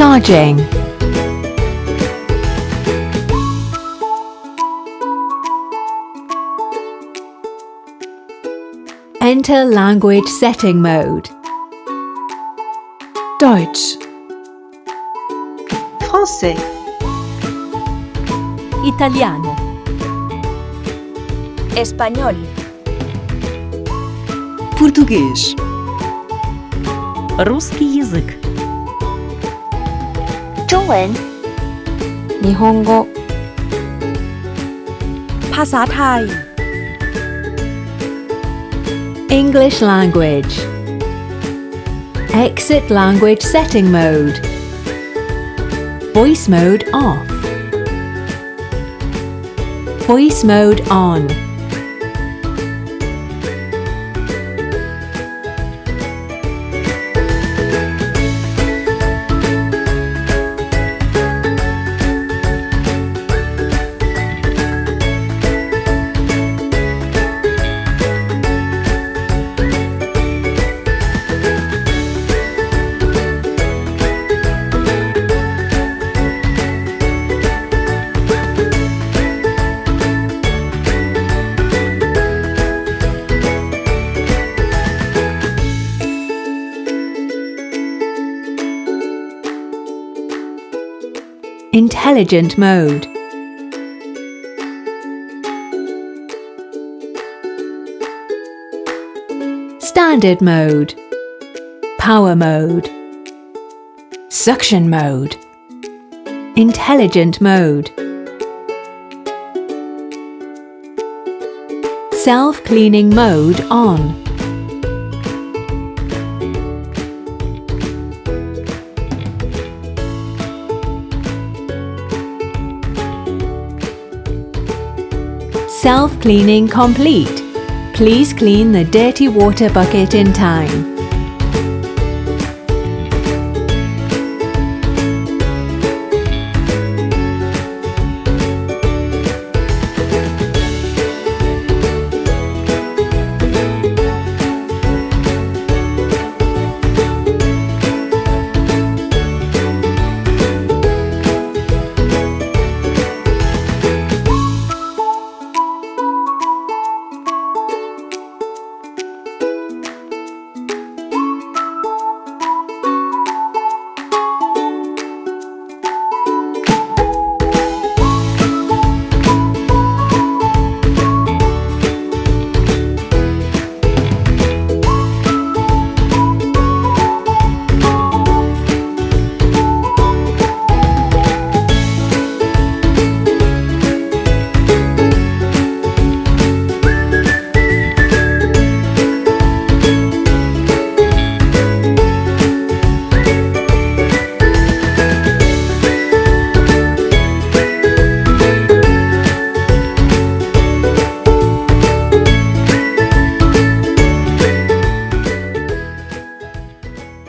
Charging. Enter language setting mode. Deutsch, Français, Italiano. Espagnol. Português, Русский язык. 中文、日本語、 ภาษาไทย English language. Exit language setting mode. Voice mode off. Voice mode on. Intelligent mode. Standard mode. Power mode. Suction mode. Intelligent mode. Self-cleaning mode on. Self-cleaning complete. Please clean the dirty water bucket in time.